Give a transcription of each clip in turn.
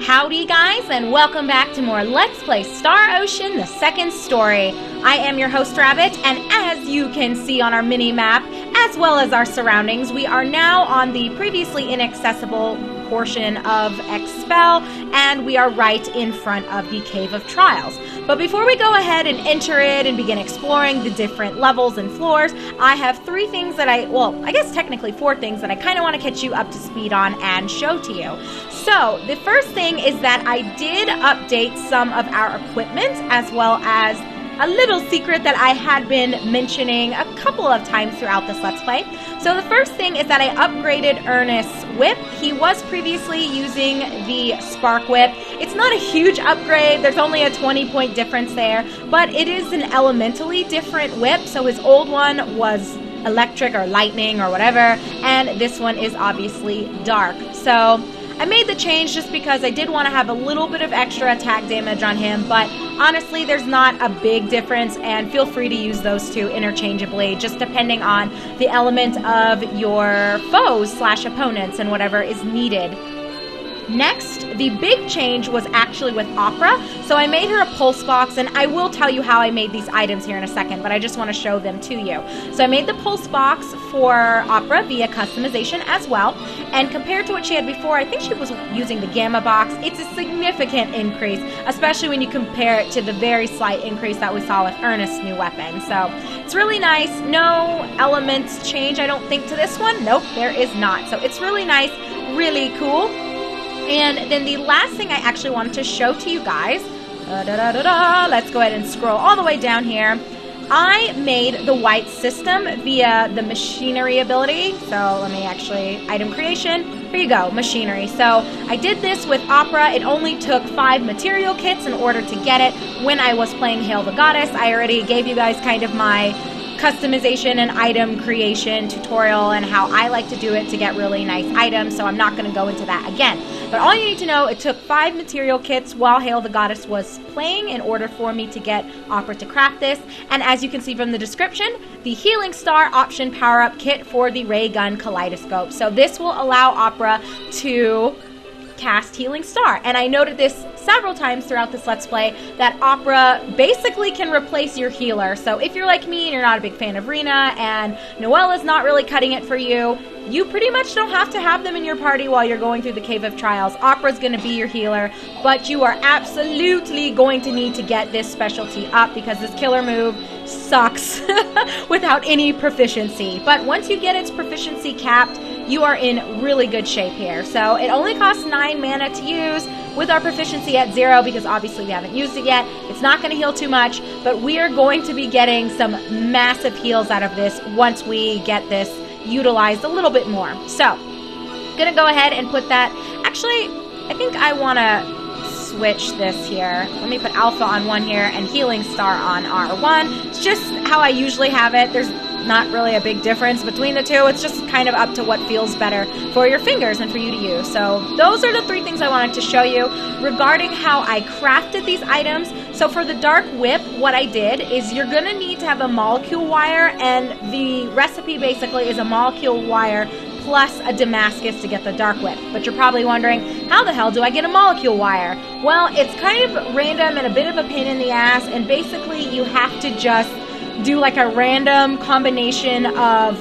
Howdy guys, and welcome back to more Let's Play Star Ocean, the second story. I am your host Rabbit, and as you can see on our mini-map, as well as our surroundings, we are now on the previously inaccessible portion of Expel, and we are right in front of the Cave of Trials. But before we go ahead and enter it and begin exploring the different levels and floors, I have three things that I guess technically four things that I kind of want to catch you up to speed on and show to you. So, the first thing is that I did update some of our equipment, as well as a little secret that I had been mentioning a couple of times throughout this Let's Play. So the first thing is that I upgraded Ernest's whip. He was previously using the Spark Whip. It's not a huge upgrade, there's only a 20-point difference there, but it is an elementally different whip. So his old one was electric or lightning or whatever, and this one is obviously dark. So I made the change just because I did want to have a little bit of extra attack damage on him, but honestly, there's not a big difference, and feel free to use those two interchangeably, just depending on the element of your foes / opponents and whatever is needed. Next, the big change was actually with Opera. So I made her a pulse box, and I will tell you how I made these items here in a second, but I just want to show them to you. So I made the pulse box for Opera via customization as well, and compared to what she had before, I think she was using the Gamma box. It's a significant increase, especially when you compare it to the very slight increase that we saw with Ernest's new weapon. So it's really nice. No elements change, I don't think, to this one. Nope, there is not. So it's really nice, really cool. And then the last thing I actually wanted to show to you guys, let's go ahead and scroll all the way down here. I made the white system via the machinery ability. So let me actually, item creation, here you go, machinery. So I did this with Opera. It only took 5 material kits in order to get it. When I was playing Hail the Goddess, I already gave you guys kind of my customization and item creation tutorial and how I like to do it to get really nice items, so I'm not going to go into that again. But all you need to know, it took 5 material kits while Hail the Goddess was playing in order for me to get Opera to craft this. And as you can see from the description, the Healing Star option power-up kit for the Ray Gun Kaleidoscope. So this will allow Opera to cast Healing Star. And I noted this several times throughout this Let's Play, that Opera basically can replace your healer. So if you're like me and you're not a big fan of Rena and Noella's not really cutting it for you, you pretty much don't have to have them in your party while you're going through the Cave of Trials. Opera's going to be your healer, but you are absolutely going to need to get this specialty up because this killer move sucks without any proficiency. But once you get its proficiency capped, you are in really good shape here. So it only costs 9 mana to use with our proficiency at 0 because obviously we haven't used it yet. It's not going to heal too much, but we are going to be getting some massive heals out of this once we get this utilized a little bit more. So I'm going to go ahead and put that. Actually, I think I want to switch this here. Let me put Alpha on 1 here and Healing Star on R1. It's just how I usually have it. There's not really a big difference between the two. It's just kind of up to what feels better for your fingers and for you to use. So those are the 3 things I wanted to show you regarding how I crafted these items. So for the Dark Whip, what I did is you're going to need to have a molecule wire, and the recipe basically is a molecule wire plus a Damascus to get the Dark Whip. But you're probably wondering, how the hell do I get a molecule wire? Well, it's kind of random and a bit of a pain in the ass, and basically you have to just do like a random combination of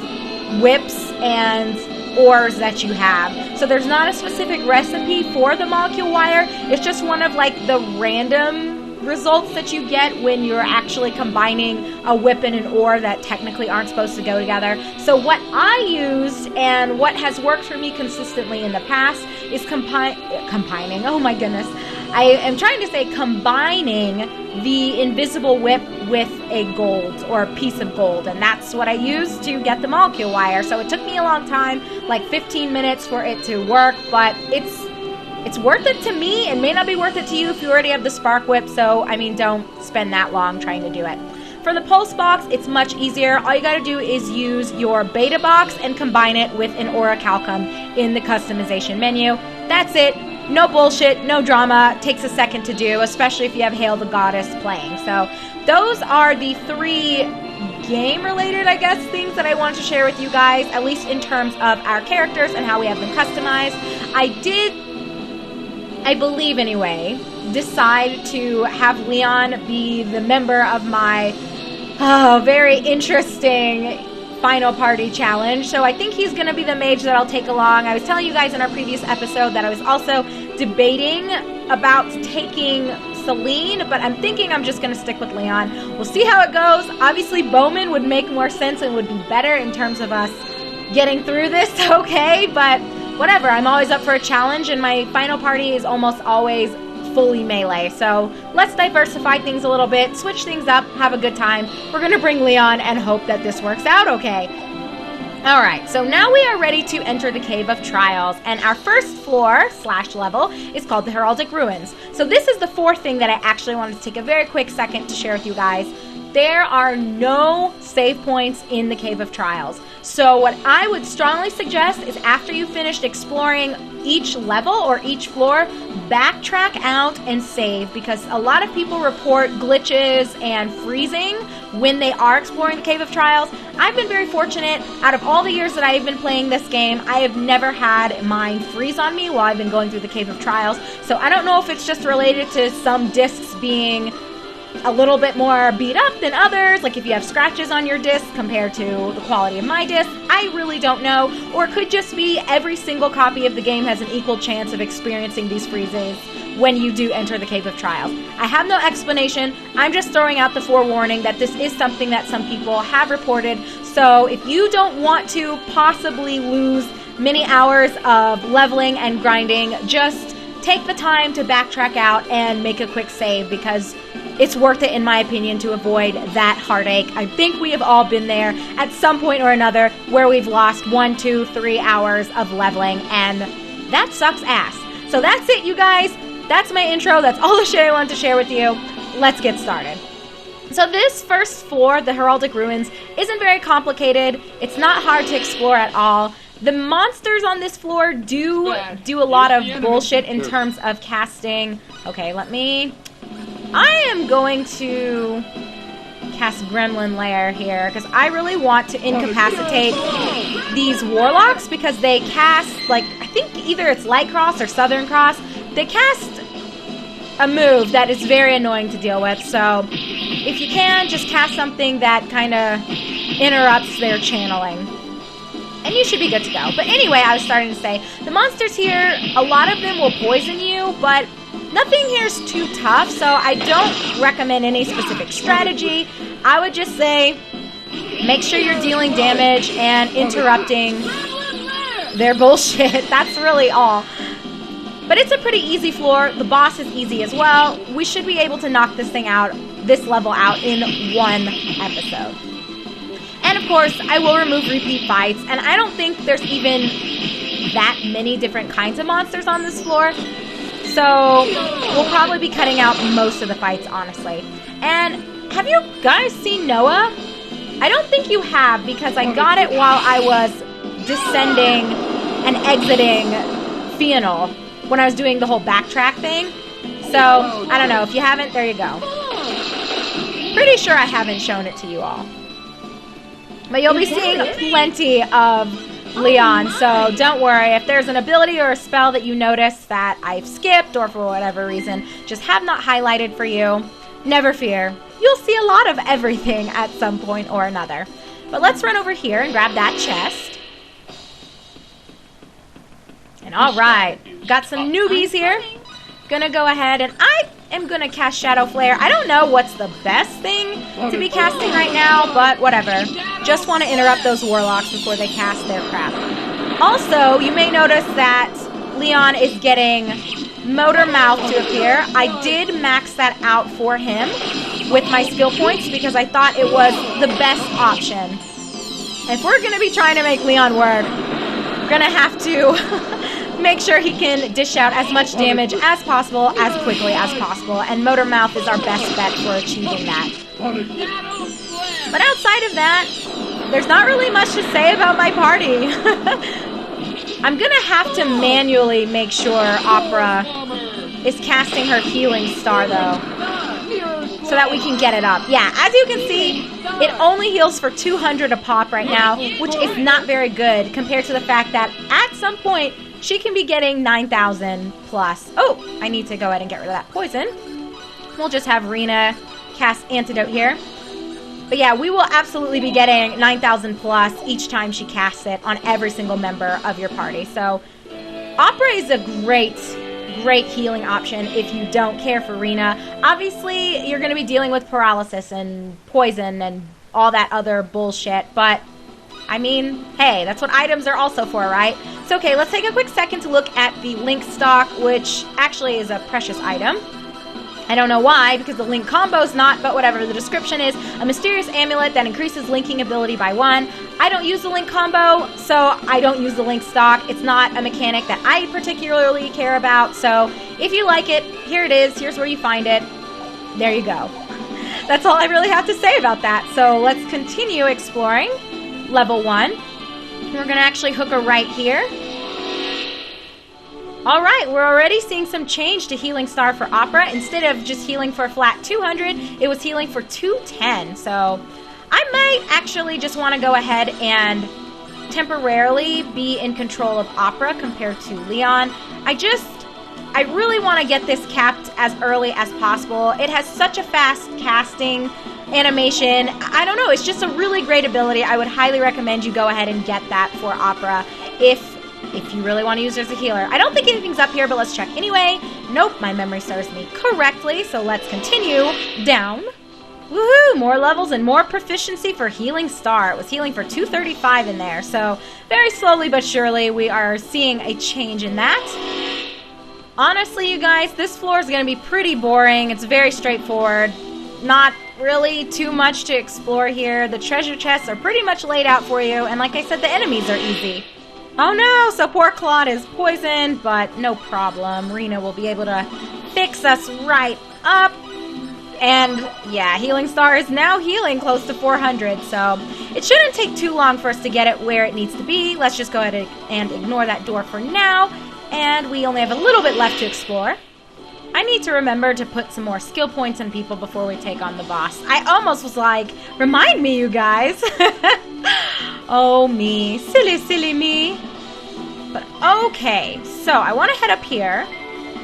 whips and ores that you have. So there's not a specific recipe for the molecule wire. It's just one of like the random results that you get when you're actually combining a whip and an ore that technically aren't supposed to go together. So what I used and what has worked for me consistently in the past is combining, oh my goodness, I am trying to say combining the invisible whip with a gold or a piece of gold, and that's what I used to get the molecule wire. So it took me a long time, like 15 minutes for it to work, but it's worth it to me. It may not be worth it to you if you already have the Spark Whip, so I mean, don't spend that long trying to do it. For the Pulse Box, it's much easier. All you gotta do is use your Beta Box and combine it with an Auricalcum in the customization menu. That's it. No bullshit, no drama. Takes a second to do, especially if you have Hail the Goddess playing. So those are the 3 game-related, I guess, things that I wanted to share with you guys, at least in terms of our characters and how we have them customized. I did I believe anyway, decide to have Leon be the member of my very interesting final party challenge. So I think he's going to be the mage that I'll take along. I was telling you guys in our previous episode that I was also debating about taking Celine, but I'm thinking I'm just going to stick with Leon. We'll see how it goes. Obviously, Bowman would make more sense and would be better in terms of us getting through this, okay? But whatever, I'm always up for a challenge, and my final party is almost always fully melee. So let's diversify things a little bit, switch things up, have a good time. We're going to bring Leon and hope that this works out okay. Alright, so now we are ready to enter the Cave of Trials, and our first floor / level is called the Heraldic Ruins. So this is the fourth thing that I actually wanted to take a very quick second to share with you guys. There are no save points in the Cave of Trials. So what I would strongly suggest is after you finished exploring each level or each floor, backtrack out and save, because a lot of people report glitches and freezing when they are exploring the Cave of Trials. I've been very fortunate. Out of all the years that I've been playing this game, I have never had mine freeze on me while I've been going through the Cave of Trials. So I don't know if it's just related to some discs being a little bit more beat up than others, like if you have scratches on your disc compared to the quality of my disc. I really don't know. Or it could just be every single copy of the game has an equal chance of experiencing these freezes when you do enter the Cave of Trials. I have no explanation. I'm just throwing out the forewarning that this is something that some people have reported. So if you don't want to possibly lose many hours of leveling and grinding, just take the time to backtrack out and make a quick save, because it's worth it, in my opinion, to avoid that heartache. I think we have all been there at some point or another where we've lost 1, 2, 3 hours of leveling, and that sucks ass. So that's it, you guys. That's my intro. That's all the shit I wanted to share with you. Let's get started. So this first floor, the Heraldic Ruins, isn't very complicated. It's not hard to explore at all. The monsters on this floor do a lot of bullshit in terms of casting. Okay, I am going to cast Gremlin Lair here, because I really want to incapacitate these warlocks, because they cast, like, I think either it's Light Cross or Southern Cross. They cast a move that is very annoying to deal with, so if you can, just cast something that kind of interrupts their channeling, and you should be good to go. But anyway, I was starting to say, the monsters here, a lot of them will poison you, but nothing here is too tough, so I don't recommend any specific strategy. I would just say, make sure you're dealing damage and interrupting their bullshit. That's really all. But it's a pretty easy floor. The boss is easy as well. We should be able to knock this level out in one episode. And of course, I will remove repeat fights, and I don't think there's even that many different kinds of monsters on this floor. So we'll probably be cutting out most of the fights, honestly. And have you guys seen Noah? I don't think you have, because I got it while I was descending and exiting Fional when I was doing the whole backtrack thing. So, I don't know. If you haven't, there you go. Pretty sure I haven't shown it to you all. But you'll be seeing plenty of Leon, so don't worry. If there's an ability or a spell that you notice that I've skipped, or for whatever reason just have not highlighted for you, never fear. You'll see a lot of everything at some point or another. But let's run over here and grab that chest. And alright, got some newbies here. Gonna go ahead and I am gonna cast Shadow Flare. I don't know what's the best thing to be casting right now, but whatever. Just want to interrupt those warlocks before they cast their crap. Also, you may notice that Leon is getting Motor Mouth to appear. I did max that out for him with my skill points, because I thought it was the best option. If we're gonna be trying to make Leon work, we're gonna have to make sure he can dish out as much damage as possible, as quickly as possible, and Motor Mouth is our best bet for achieving that. But outside of that, there's not really much to say about my party. I'm gonna have to manually make sure Opera is casting her healing star, though, so that we can get it up. Yeah, as you can see, it only heals for 200 a pop right now, which is not very good compared to the fact that at some point she can be getting 9,000 plus. Oh, I need to go ahead and get rid of that poison. We'll just have Rena cast Antidote here. But yeah, we will absolutely be getting 9,000 plus each time she casts it on every single member of your party. So Opera is a great healing option if you don't care for Rena. Obviously, you're going to be dealing with paralysis and poison and all that other bullshit, but I mean, hey, that's what items are also for, right? So, okay, let's take a quick second to look at the Link stock, which actually is a precious item. I don't know why, because the Link combo's not, but whatever. The description is a mysterious amulet that increases linking ability by 1. I don't use the Link combo, so I don't use the Link stock. It's not a mechanic that I particularly care about, so if you like it, here it is. Here's where you find it. There you go. That's all I really have to say about that. So let's continue exploring level 1. We're going to actually hook her right here. All right, we're already seeing some change to Healing Star for Opera. Instead of just healing for a flat 200, it was healing for 210. So I might actually just want to go ahead and temporarily be in control of Opera compared to Leon. I really want to get this capped as early as possible. It has such a fast casting animation. I don't know, it's just a really great ability. I would highly recommend you go ahead and get that for Opera if you really want to use her as a healer. I don't think anything's up here, but let's check anyway. Nope, my memory serves me correctly, so let's continue down. Woohoo! More levels and more proficiency for Healing Star. It was healing for 235 in there, so very slowly but surely we are seeing a change in that. Honestly, you guys, this floor is going to be pretty boring. It's very straightforward. Not really too much to explore here. The treasure chests are pretty much laid out for you, and like I said, the enemies are easy. Oh no, so poor Claude is poisoned, but no problem. Rena will be able to fix us right up. And yeah, Healing Star is now healing close to 400, so it shouldn't take too long for us to get it where it needs to be. Let's just go ahead and ignore that door for now, and we only have a little bit left to explore. I need to remember to put some more skill points on people before we take on the boss. I almost was like, remind me, you guys. Oh, me. Silly, silly me. But okay, so I want to head up here,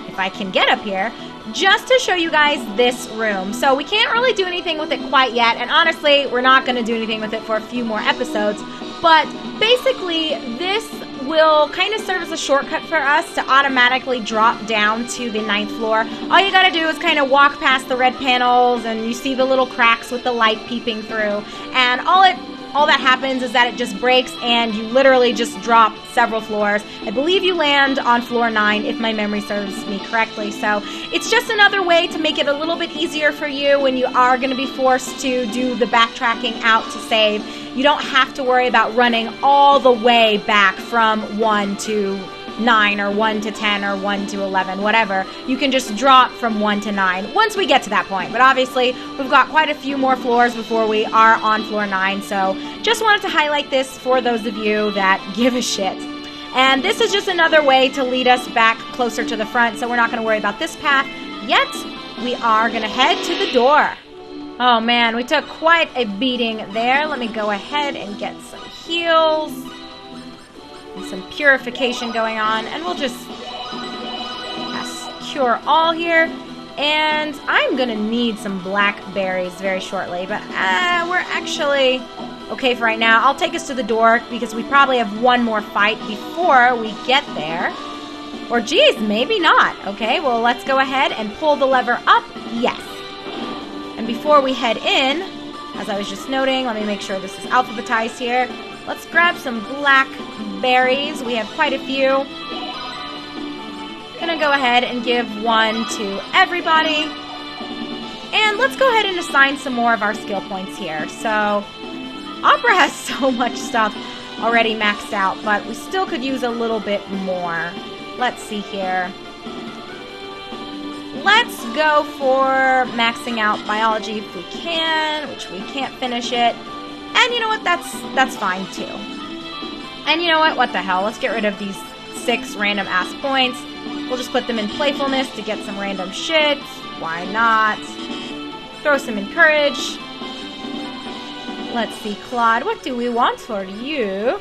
if I can get up here, just to show you guys this room. So we can't really do anything with it quite yet, and honestly, we're not going to do anything with it for a few more episodes. But basically, this will kind of serve as a shortcut for us to automatically drop down to the 9th floor. All you gotta do is kind of walk past the red panels and you see the little cracks with the light peeping through, and all that happens is that it just breaks and you literally just drop several floors. I believe you land on floor 9 if my memory serves me correctly. So it's just another way to make it a little bit easier for you when you are going to be forced to do the backtracking out to save. You don't have to worry about running all the way back from 1 to 9 or 1 to 10 or 1 to 11, whatever. You can just drop from 1 to 9 once we get to that point. But obviously, we've got quite a few more floors before we are on floor 9. So just wanted to highlight this for those of you that give a shit. And this is just another way to lead us back closer to the front. So we're not going to worry about this path yet. We are going to head to the door. Oh man, we took quite a beating there. Let me go ahead and get some heals. Some purification going on, and we'll just cure all here. And I'm gonna need some blackberries very shortly, but we're actually okay for right now. I'll take us to the door because we probably have one more fight before we get there. Or geez, maybe not. Okay, well, let's go ahead and pull the lever up. Yes. And before we head in, as I was just noting, let me make sure this is alphabetized here. Let's grab some blackberries. We have quite a few. Gonna go ahead and give one to everybody. And let's go ahead and assign some more of our skill points here. So, Opera has so much stuff already maxed out, but we still could use a little bit more. Let's see here. Let's go for maxing out biology if we can, which we can't finish it. And you know what? That's fine too. And you know what? The hell? Let's get rid of these 6 random ass points. We'll just put them in playfulness to get some random shit. Why not? Throw some in courage. Let's see, Claude. What do we want for you?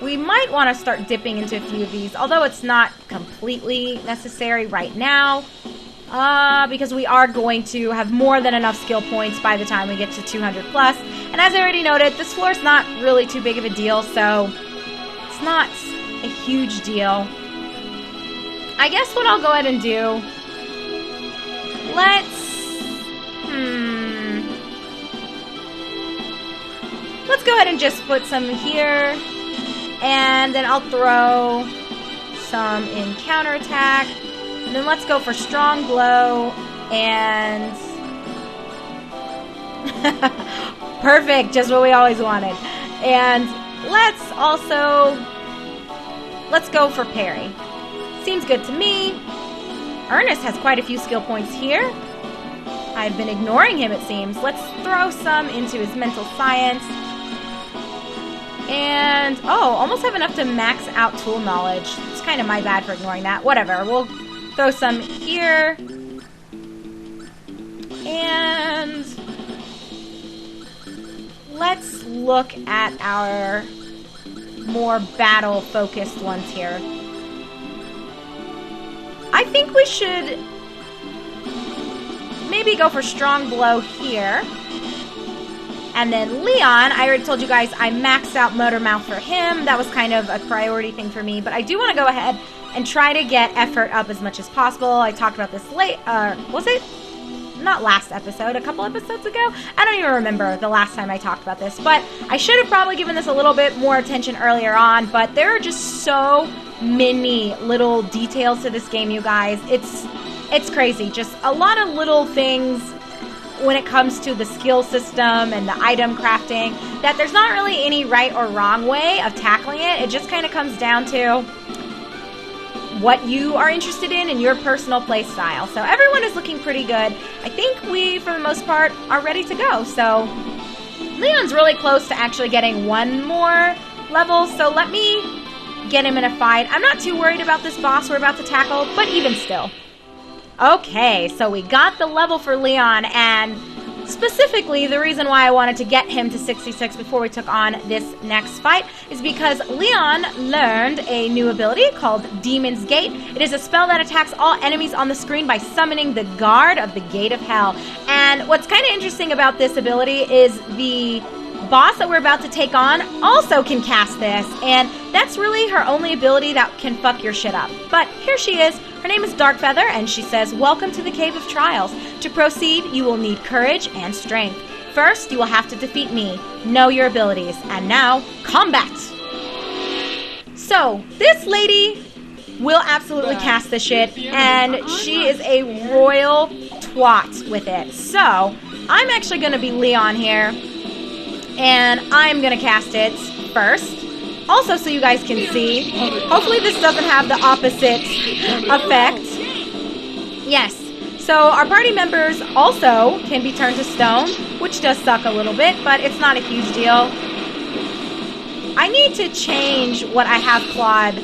We might want to start dipping into a few of these, although it's not completely necessary right now. Because we are going to have more than enough skill points by the time we get to 200 plus. And as I already noted, this floor is not really too big of a deal, so it's not a huge deal. I guess what I'll go ahead and do, let's go ahead and just put some here, and then I'll throw some in counterattack. And then let's go for Strong Blow, and perfect, just what we always wanted. And let's go for Parry. Seems good to me. Ernest has quite a few skill points here. I've been ignoring him, it seems. Let's throw some into his Mental Science. And, almost have enough to max out Tool Knowledge. It's kind of my bad for ignoring that. Whatever, we'll throw some here. And let's look at our more battle-focused ones here. I think we should maybe go for Strong Blow here. And then Leon, I already told you guys I maxed out Motor Mouth for him. That was kind of a priority thing for me. But I do want to go ahead and try to get effort up as much as possible. I talked about this was it? Not last episode, a couple episodes ago? I don't even remember the last time I talked about this. But I should have probably given this a little bit more attention earlier on. But there are just so many little details to this game, you guys. It's crazy. Just a lot of little things when it comes to the skill system and the item crafting, that there's not really any right or wrong way of tackling it. It just kind of comes down to what you are interested in and your personal play style. So everyone is looking pretty good. I think we, for the most part, are ready to go. So Leon's really close to actually getting one more level, so let me get him in a fight. I'm not too worried about this boss we're about to tackle, but even still. Okay, so we got the level for Leon, and specifically the reason why I wanted to get him to 66 before we took on this next fight is because Leon learned a new ability called Demon's Gate. It is a spell that attacks all enemies on the screen by summoning the guard of the Gate of Hell. And what's kind of interesting about this ability is the boss that we're about to take on also can cast this, and that's really her only ability that can fuck your shit up. But here she is. Her name is Darkfeather, and she says, "Welcome to the Cave of Trials. To proceed, you will need courage and strength. First, you will have to defeat me. Know your abilities. And now, combat!" So, this lady will absolutely cast this shit, and she is a royal twat with it. So, I'm actually going to be Leon here, and I'm going to cast it first. Also, so you guys can see, hopefully this doesn't have the opposite effect. Yes, so our party members also can be turned to stone, which does suck a little bit, but it's not a huge deal. I need to change what I have Claude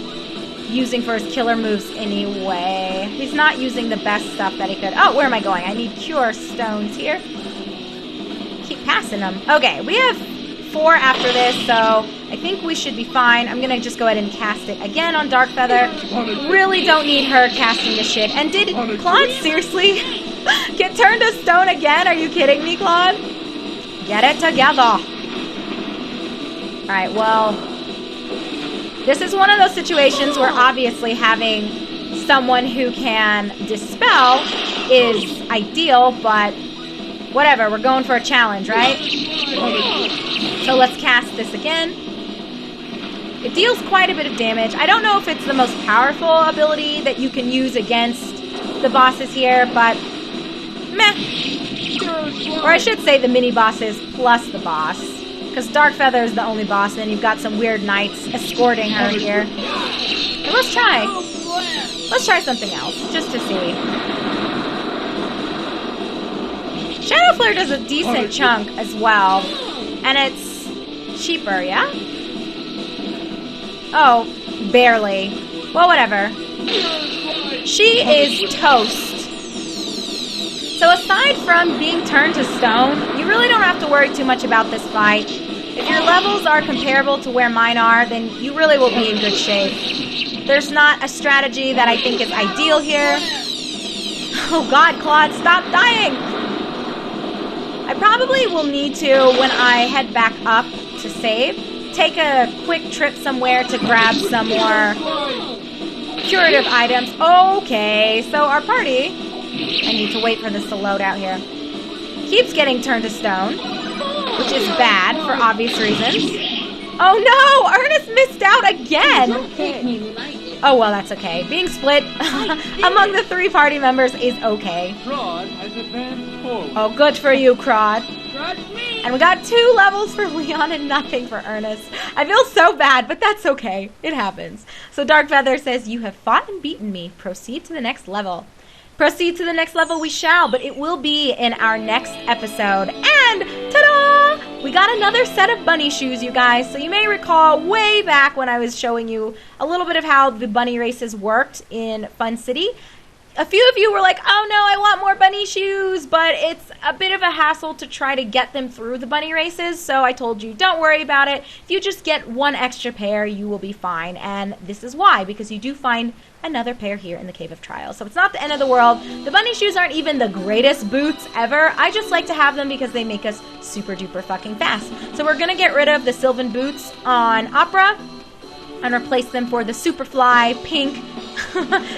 using for his killer moves anyway. He's not using the best stuff that he could. Oh, where am I going? I need Cure Stones here. Keep passing them. Okay, we have 4 after this, so I think we should be fine. I'm going to just go ahead and cast it again on Darkfeather. Really don't need her casting this shit. And did Claude seriously get turned to stone again? Are you kidding me, Claude? Get it together. Alright, well, this is one of those situations where obviously having someone who can dispel is ideal, but whatever, we're going for a challenge, right? So let's cast this again. It deals quite a bit of damage. I don't know if it's the most powerful ability that you can use against the bosses here, but meh. Or I should say the mini-bosses plus the boss, because Darkfeather is the only boss, and then you've got some weird knights escorting her here. But let's try. Let's try something else, just to see. Shadow Flare does a decent chunk as well, and it's cheaper, yeah? Oh, barely. Well, whatever. She is toast. So aside from being turned to stone, you really don't have to worry too much about this fight. If your levels are comparable to where mine are, then you really will be in good shape. There's not a strategy that I think is ideal here. Oh God, Claude, stop dying! I probably will need to, when I head back up to save, take a quick trip somewhere to grab some more curative items. Okay, so our party, I need to wait for this to load out here, keeps getting turned to stone, which is bad for obvious reasons. Oh no! Ernest missed out again! Oh, well, that's okay. Being split among the 3 party members is okay. Oh, good for you, Crod. And we got 2 levels for Leon and nothing for Ernest. I feel so bad, but that's okay. It happens. So Dark Feather says, you have fought and beaten me. Proceed to the next level. Proceed to the next level we shall, but it will be in our next episode. And ta-da! We got another set of bunny shoes, you guys. So you may recall way back when I was showing you a little bit of how the bunny races worked in Fun City. A few of you were like, oh no, I want more bunny shoes, but it's a bit of a hassle to try to get them through the bunny races, so I told you, don't worry about it. If you just get 1 extra pair, you will be fine, and this is why, because you do find another pair here in the Cave of Trials. So it's not the end of the world. The bunny shoes aren't even the greatest boots ever. I just like to have them because they make us super duper fucking fast. So we're gonna get rid of the Sylvan boots on Opera and replace them for the Superfly pink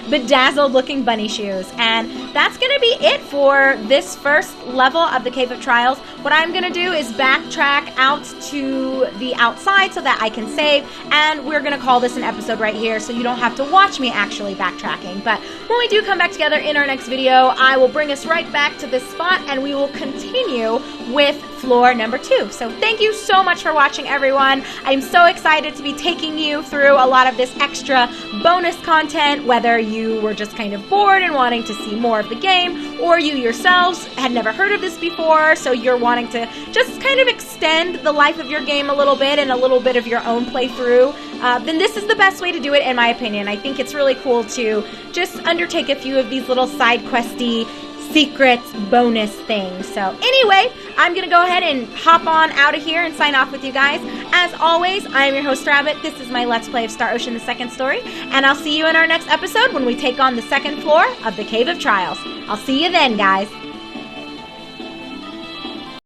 bedazzled looking bunny shoes. And that's gonna be it for this first level of the Cave of Trials. What I'm gonna do is backtrack out to the outside so that I can save, and we're gonna call this an episode right here so you don't have to watch me actually backtracking. But when we do come back together in our next video, I will bring us right back to this spot and we will continue with floor number 2. So thank you so much for watching, everyone. I'm so excited to be taking you through a lot of this extra bonus content, whether you were just kind of bored and wanting to see more of the game, or you yourselves had never heard of this before, so you're wanting to just kind of extend the life of your game a little bit and a little bit of your own playthrough, then this is the best way to do it, in my opinion. I think it's really cool to just undertake a few of these little side questy secrets bonus things. So anyway, I'm gonna go ahead and hop on out of here and sign off with you guys. As always, I am your host Rabbit. This is my Let's Play of Star Ocean: The Second Story, and I'll see you in our next episode when we take on the second floor of the Cave of Trials. I'll see you then, guys.